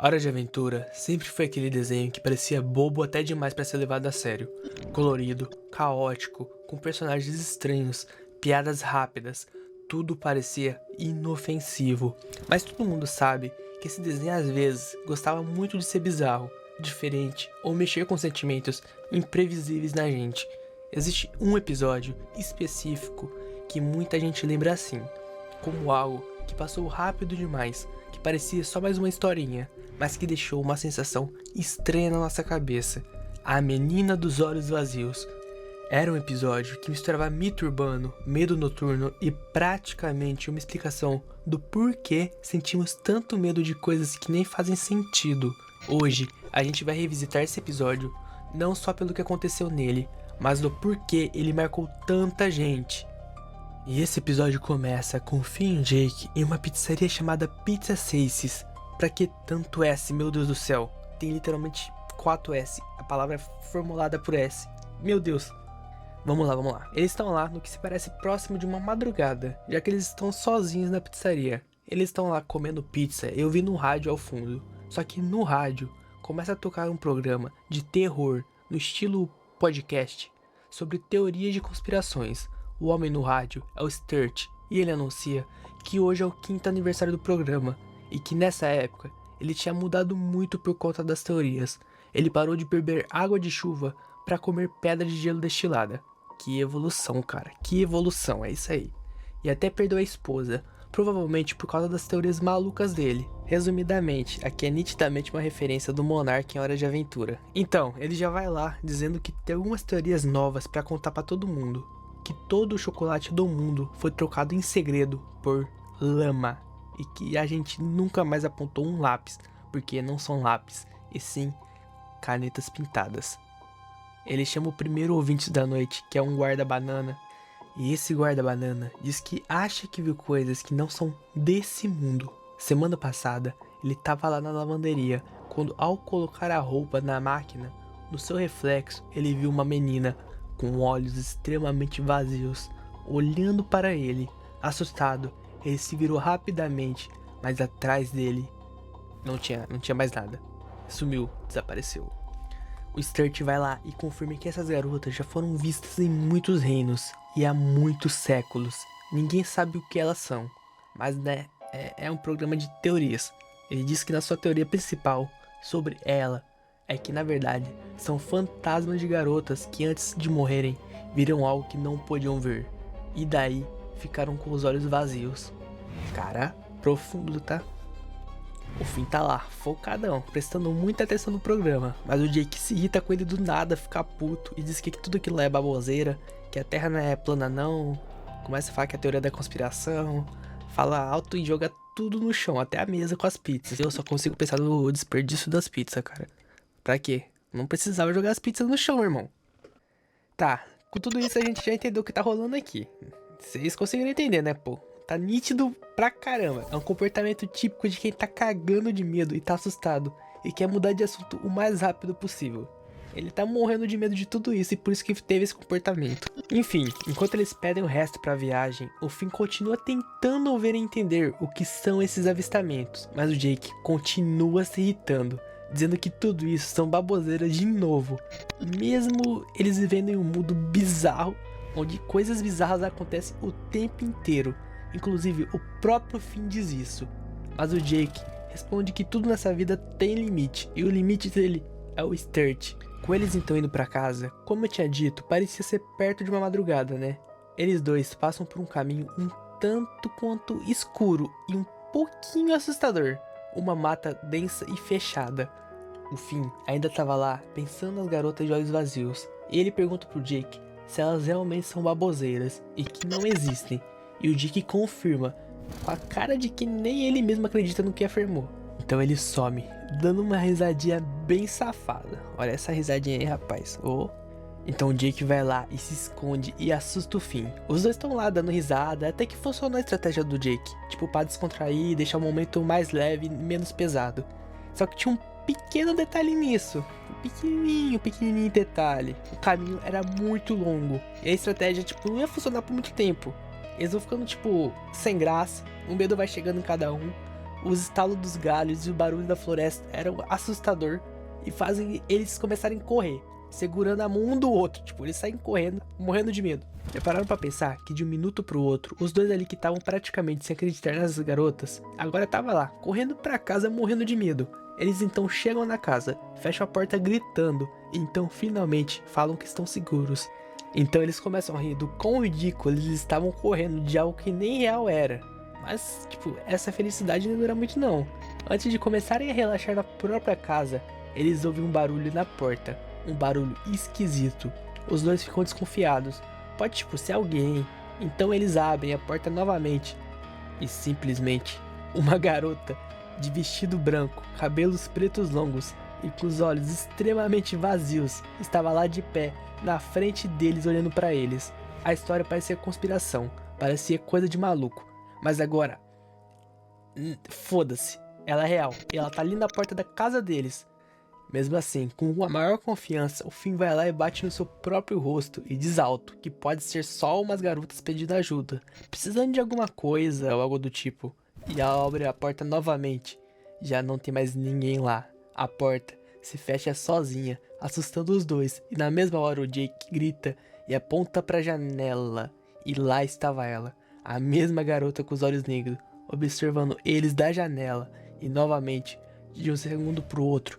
Hora de Aventura sempre foi aquele desenho que parecia bobo até demais pra ser levado a sério. Colorido, caótico, com personagens estranhos, piadas rápidas, tudo parecia inofensivo. Mas todo mundo sabe que esse desenho às vezes gostava muito de ser bizarro, diferente ou mexer com sentimentos imprevisíveis na gente. Existe um episódio específico que muita gente lembra assim, como algo que passou rápido demais, que parecia só mais uma historinha, mas que deixou uma sensação estranha na nossa cabeça. A Menina dos Olhos Vazios. Era um episódio que misturava mito urbano, medo noturno e praticamente uma explicação do porquê sentimos tanto medo de coisas que nem fazem sentido. Hoje, a gente vai revisitar esse episódio, não só pelo que aconteceu nele, mas do porquê ele marcou tanta gente. E esse episódio começa com Finn e Jake em uma pizzaria chamada Pizza Slices. Pra que tanto S, meu Deus do céu? Tem literalmente 4 S, a palavra é formulada por S. Meu Deus. Vamos lá. Eles estão lá no que se parece próximo de uma madrugada, já que eles estão sozinhos na pizzaria. Eles estão lá comendo pizza e ouvindo um rádio ao fundo. Só que no rádio começa a tocar um programa de terror no estilo podcast sobre teorias de conspirações. O homem no rádio é o Sturt e ele anuncia que hoje é o 5º aniversário do programa e que nessa época ele tinha mudado muito por conta das teorias. Ele parou de beber água de chuva para comer pedra de gelo destilada. Que evolução, cara, que evolução, é isso aí. E até perdeu a esposa, provavelmente por causa das teorias malucas dele. Resumidamente, aqui é nitidamente uma referência do Monark em Hora de Aventura. Então, ele já vai lá dizendo que tem algumas teorias novas para contar para todo mundo. Que todo o chocolate do mundo foi trocado em segredo por lama. E que a gente nunca mais apontou um lápis, porque não são lápis, e sim canetas pintadas. Ele chama o primeiro ouvinte da noite, que é um guarda-banana. E esse guarda-banana diz que acha que viu coisas que não são desse mundo. Semana passada, ele estava lá na lavanderia, quando ao colocar a roupa na máquina, no seu reflexo, ele viu uma menina com olhos extremamente vazios, olhando para ele. Assustado, ele se virou rapidamente, mas atrás dele não tinha mais nada. Sumiu, desapareceu. O Sturt vai lá e confirma que essas garotas já foram vistas em muitos reinos e há muitos séculos. Ninguém sabe o que elas são, mas né, é um programa de teorias. Ele diz que na sua teoria principal sobre ela é que na verdade são fantasmas de garotas que antes de morrerem viram algo que não podiam ver e daí ficaram com os olhos vazios. Cara, profundo, tá? O Finn tá lá, focadão, prestando muita atenção no programa, mas o Jake se irrita com ele do nada, fica puto e diz que tudo aquilo lá é baboseira, que a Terra não é plana não, começa a falar que é a teoria da conspiração, fala alto e joga tudo no chão, até a mesa com as pizzas. Eu só consigo pensar no desperdício das pizzas, cara. Pra quê? Não precisava jogar as pizzas no chão, irmão. Tá, com tudo isso a gente já entendeu o que tá rolando aqui. Vocês conseguiram entender, né, pô? Tá nítido pra caramba. É um comportamento típico de quem tá cagando de medo e tá assustado e quer mudar de assunto o mais rápido possível. Ele tá morrendo de medo de tudo isso e por isso que teve esse comportamento. Enfim, enquanto eles pedem o resto pra viagem, o Finn continua tentando ver e entender o que são esses avistamentos, mas o Jake continua se irritando, dizendo que tudo isso são baboseiras de novo, mesmo eles vivendo em um mundo bizarro, onde coisas bizarras acontecem o tempo inteiro. Inclusive, o próprio Finn diz isso. Mas o Jake responde que tudo nessa vida tem limite, e o limite dele é o Sturt. Com eles então indo pra casa, como eu tinha dito, parecia ser perto de uma madrugada, né? Eles dois passam por um caminho um tanto quanto escuro e um pouquinho assustador. Uma mata densa e fechada. O Finn ainda tava lá, pensando nas garotas de olhos vazios. E ele pergunta pro Jake se elas realmente são baboseiras e que não existem. E o Jake confirma, com a cara de que nem ele mesmo acredita no que afirmou. Então ele some, dando uma risadinha bem safada. Olha essa risadinha aí, rapaz. Oh. Então o Jake vai lá e se esconde e assusta o Finn. Os dois estão lá dando risada, até que funcionou a estratégia do Jake. Tipo, pra descontrair e deixar o momento mais leve e menos pesado. Só que tinha um pequeno detalhe nisso. Um pequenininho detalhe. O caminho era muito longo. E a estratégia, tipo, não ia funcionar por muito tempo. Eles vão ficando, tipo, sem graça. O medo vai chegando em cada um. Os estalos dos galhos e o barulho da floresta eram assustador e fazem eles começarem a correr, segurando a mão um do outro. Tipo, eles saem correndo, morrendo de medo. Pararam pra pensar que de um minuto pro outro, os dois ali que estavam praticamente sem acreditar nas garotas, agora tava lá, correndo pra casa, morrendo de medo. Eles então chegam na casa, fecham a porta gritando, e então finalmente falam que estão seguros. Então eles começam a rir do quão ridículo eles estavam correndo de algo que nem real era. Mas, tipo, essa felicidade não dura muito não. Antes de começarem a relaxar na própria casa, eles ouvem um barulho na porta. Um barulho esquisito. Os dois ficam desconfiados. Pode, tipo, ser alguém. Então eles abrem a porta novamente. E simplesmente, uma garota de vestido branco, cabelos pretos longos e com os olhos extremamente vazios, estava lá de pé, na frente deles, olhando pra eles. A história parecia conspiração, parecia coisa de maluco. Mas agora, foda-se, ela é real, e ela tá ali na porta da casa deles. Mesmo assim, com a maior confiança, o Finn vai lá e bate no seu próprio rosto e diz alto que pode ser só umas garotas pedindo ajuda, precisando de alguma coisa ou algo do tipo. E ela abre a porta novamente, já não tem mais ninguém lá. A porta se fecha sozinha, assustando os dois, e na mesma hora o Jake grita e aponta pra janela, e lá estava ela. A mesma garota com os olhos negros, observando eles da janela, e novamente, de um segundo pro outro,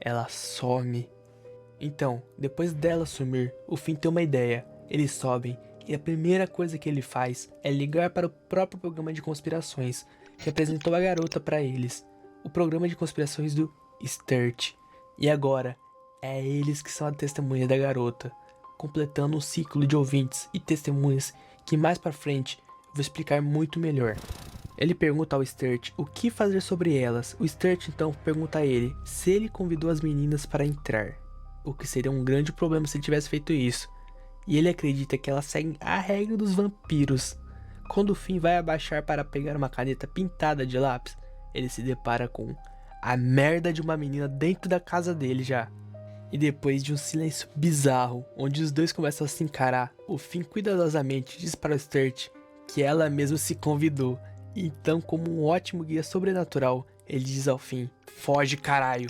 ela some. Então, depois dela sumir, o Finn tem uma ideia. Eles sobem, e a primeira coisa que ele faz é ligar para o próprio programa de conspirações, que apresentou a garota para eles. O programa de conspirações do Sturt. E agora, é eles que são a testemunha da garota, completando um ciclo de ouvintes e testemunhas que mais pra frente vou explicar muito melhor. Ele pergunta ao Sturt o que fazer sobre elas. O Sturt então pergunta a ele se ele convidou as meninas para entrar, o que seria um grande problema se ele tivesse feito isso. E ele acredita que elas seguem a regra dos vampiros. Quando o Finn vai abaixar para pegar uma caneta pintada de lápis, ele se depara com a merda de uma menina dentro da casa dele já. E depois de um silêncio bizarro, onde os dois começam a se encarar, o Finn cuidadosamente diz para o Sturt que ela mesma se convidou. Então, como um ótimo guia sobrenatural, ele diz ao Finn: foge, caralho!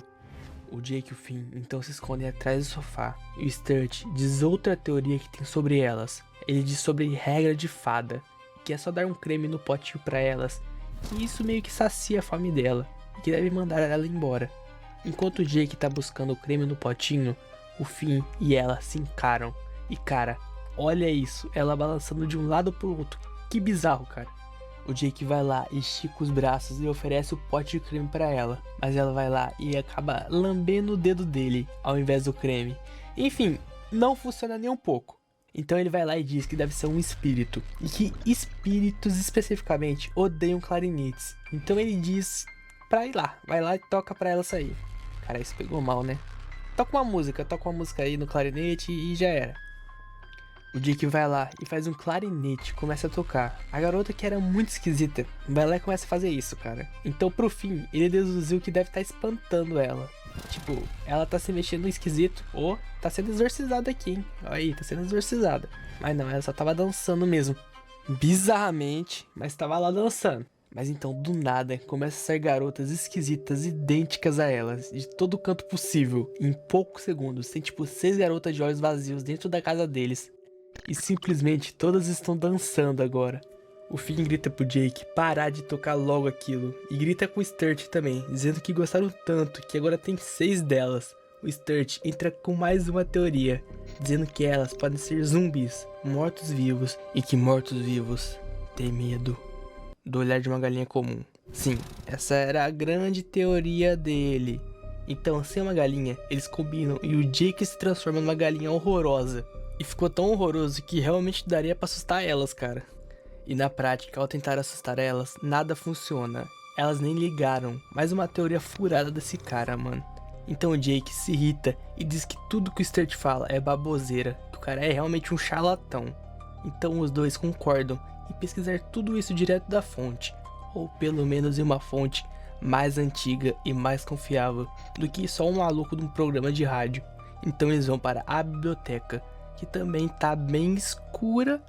O Jake e o Finn então se escondem atrás do sofá, e o Sturt diz outra teoria que tem sobre elas. Ele diz sobre regra de fada, que é só dar um creme no potinho para elas, que isso meio que sacia a fome dela, e que deve mandar ela embora. Enquanto o Jake tá buscando o creme no potinho, o Finn e ela se encaram. E cara, olha isso, ela balançando de um lado pro outro. Que bizarro, cara. O Jake vai lá e estica os braços e oferece o pote de creme pra ela. Mas ela vai lá e acaba lambendo o dedo dele ao invés do creme. Enfim, não funciona nem um pouco. Então ele vai lá e diz que deve ser um espírito. E que espíritos especificamente odeiam clarinetes. Então ele diz pra ir lá. Vai lá e toca pra ela sair. Cara, isso pegou mal, né? Toca uma música aí no clarinete e já era. O Jake vai lá e faz um clarinete, começa a tocar. A garota, que era muito esquisita, vai lá e começa a fazer isso, cara. Então, pro fim, ele deduziu que deve estar espantando ela. Tipo, ela tá se mexendo esquisito, ou tá sendo exorcizada aqui, hein? Aí, tá sendo exorcizada. Mas não, ela só tava dançando mesmo. Bizarramente, mas tava lá dançando. Mas então, do nada, começa a sair garotas esquisitas, idênticas a elas, de todo canto possível. Em poucos segundos, tem tipo 6 garotas de olhos vazios dentro da casa deles. E simplesmente todas estão dançando agora. O Finn grita pro Jake parar de tocar logo aquilo. E grita com o Sturt também, dizendo que gostaram tanto que agora tem 6 delas. O Sturt entra com mais uma teoria, dizendo que elas podem ser zumbis, mortos-vivos, e que mortos-vivos têm medo do olhar de uma galinha comum. Sim, essa era a grande teoria dele. Então, sem uma galinha, eles combinam e o Jake se transforma numa galinha horrorosa. E ficou tão horroroso que realmente daria pra assustar elas, cara. E na prática, ao tentar assustar elas, nada funciona. Elas nem ligaram. Mais uma teoria furada desse cara, mano. Então o Jake se irrita e diz que tudo que o Sturt fala é baboseira, que o cara é realmente um charlatão. Então os dois concordam em pesquisar tudo isso direto da fonte, ou pelo menos em uma fonte mais antiga e mais confiável do que só um maluco de um programa de rádio. Então eles vão para a biblioteca, que também tá bem escura.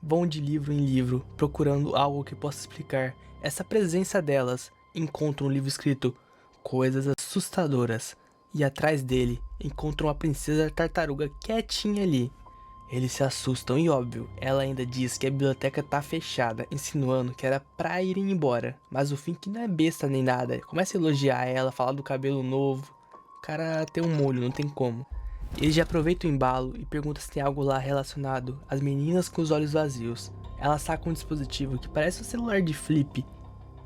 Vão de livro em livro, procurando algo que possa explicar essa presença delas, encontram um livro escrito Coisas Assustadoras. E atrás dele encontram a princesa tartaruga quietinha ali. Eles se assustam e óbvio, ela ainda diz que a biblioteca tá fechada, insinuando que era pra irem embora. Mas o Finn, que não é besta nem nada, começa a elogiar ela, falar do cabelo novo. O cara tem um molho, não tem como. Ele já aproveita o embalo e pergunta se tem algo lá relacionado às meninas com os olhos vazios. Ela saca um dispositivo que parece um celular de flip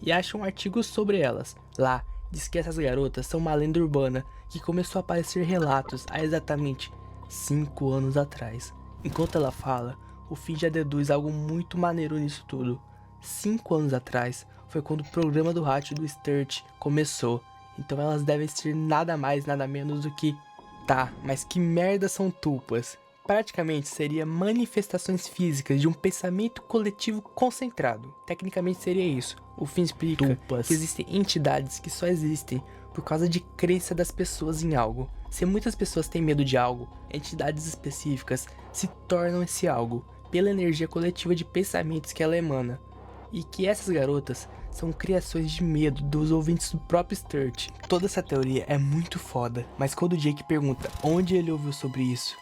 e acha um artigo sobre elas. Lá, diz que essas garotas são uma lenda urbana que começou a aparecer relatos há exatamente 5 anos atrás. Enquanto ela fala, o Finn já deduz algo muito maneiro nisso tudo. 5 anos atrás foi quando o programa do rádio do Sturt começou. Então elas devem ser nada mais, nada menos do que... Tá, mas que merda são tulpas? Praticamente seria manifestações físicas de um pensamento coletivo concentrado. Tecnicamente seria isso. O Finn explica que existem entidades que só existem por causa de crença das pessoas em algo. Se muitas pessoas têm medo de algo, entidades específicas se tornam esse algo pela energia coletiva de pensamentos que ela emana. E que essas garotas são criações de medo dos ouvintes do próprio Sturt. Toda essa teoria é muito foda, mas quando o Jake pergunta onde ele ouviu sobre isso,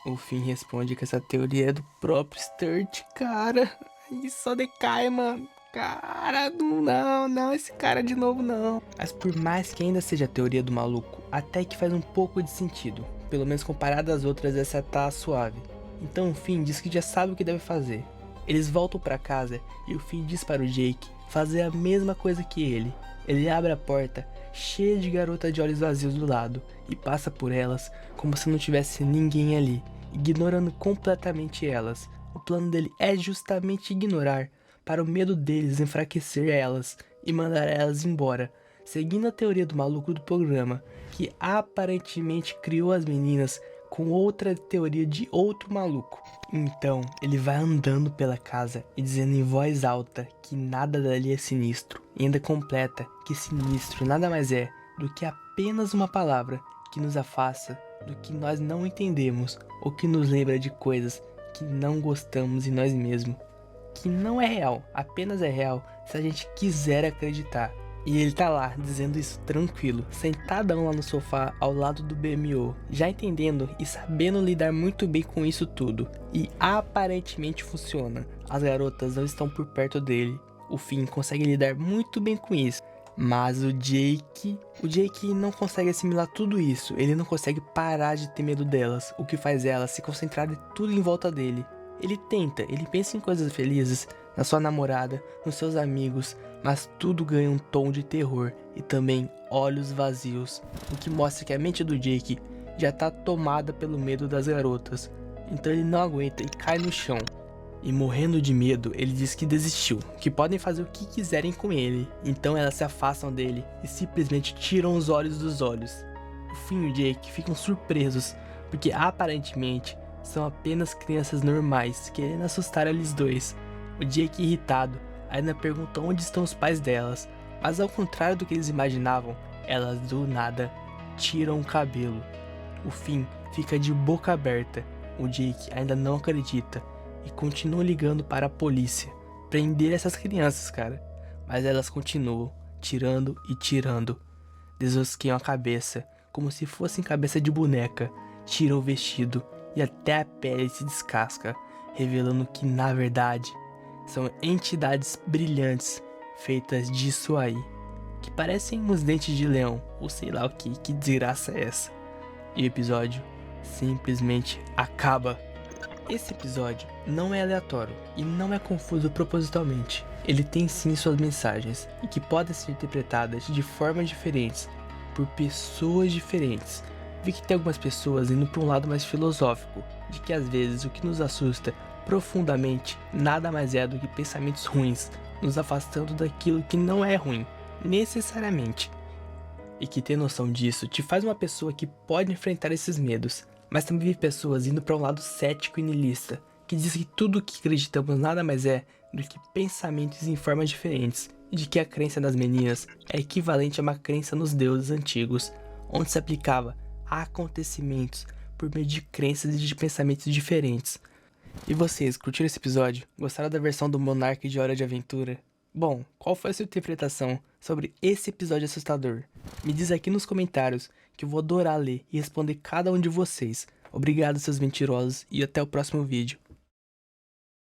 o Finn responde que essa teoria é do próprio Sturt, cara. E só decai, mano. Cara, não, esse cara de novo não. Mas por mais que ainda seja a teoria do maluco, até que faz um pouco de sentido. Pelo menos comparado às outras, essa tá suave. Então o Finn diz que já sabe o que deve fazer. Eles voltam pra casa e o Finn diz para o Jake fazer a mesma coisa que ele. Ele abre a porta, cheia de garotas de olhos vazios do lado, e passa por elas como se não tivesse ninguém ali, ignorando completamente elas. O plano dele é justamente ignorar, para o medo deles enfraquecer elas e mandar elas embora, seguindo a teoria do maluco do programa, que aparentemente criou as meninas com outra teoria de outro maluco. Então, ele vai andando pela casa e dizendo em voz alta que nada dali é sinistro. E ainda completa que sinistro nada mais é do que apenas uma palavra que nos afasta do que nós não entendemos ou que nos lembra de coisas que não gostamos em nós mesmos. Que não é real, apenas é real se a gente quiser acreditar. E ele tá lá, dizendo isso tranquilo, sentadão lá no sofá ao lado do BMO, já entendendo e sabendo lidar muito bem com isso tudo. E aparentemente funciona, as garotas não estão por perto dele, o Finn consegue lidar muito bem com isso. Mas o Jake não consegue assimilar tudo isso, ele não consegue parar de ter medo delas, o que faz elas se concentrarem tudo em volta dele. Ele tenta, ele pensa em coisas felizes, na sua namorada, nos seus amigos, mas tudo ganha um tom de terror e também olhos vazios, o que mostra que a mente do Jake já tá tomada pelo medo das garotas. Então ele não aguenta e cai no chão. E morrendo de medo, ele diz que desistiu, que podem fazer o que quiserem com ele. Então elas se afastam dele e simplesmente tiram os olhos dos olhos. O Finn e o Jake ficam surpresos, porque aparentemente são apenas crianças normais, querendo assustar eles dois. O Jake, irritado, ainda pergunta onde estão os pais delas, mas ao contrário do que eles imaginavam, elas do nada tiram o cabelo. O Finn fica de boca aberta, o Jake ainda não acredita e continua ligando para a polícia, prender essas crianças, cara. Mas elas continuam, tirando e tirando, desosqueiam a cabeça, como se fossem cabeça de boneca, tiram o vestido e até a pele se descasca, revelando que na verdade são entidades brilhantes feitas disso aí, que parecem uns dentes de leão, ou sei lá o que desgraça é essa. E o episódio simplesmente acaba. Esse episódio não é aleatório e não é confuso propositalmente. Ele tem sim suas mensagens e que podem ser interpretadas de formas diferentes por pessoas diferentes. Vi que tem algumas pessoas indo para um lado mais filosófico, de que às vezes o que nos assusta profundamente nada mais é do que pensamentos ruins, nos afastando daquilo que não é ruim, necessariamente. E que ter noção disso te faz uma pessoa que pode enfrentar esses medos. Mas também vi pessoas indo para um lado cético e niilista, que diz que tudo o que acreditamos nada mais é do que pensamentos em formas diferentes, e de que a crença das meninas é equivalente a uma crença nos deuses antigos, onde se aplicava a acontecimentos por meio de crenças e de pensamentos diferentes. E vocês, curtiram esse episódio? Gostaram da versão do Monark de Hora de Aventura? Bom, qual foi a sua interpretação sobre esse episódio assustador? Me diz aqui nos comentários que eu vou adorar ler e responder cada um de vocês. Obrigado, seus mentirosos, e até o próximo vídeo.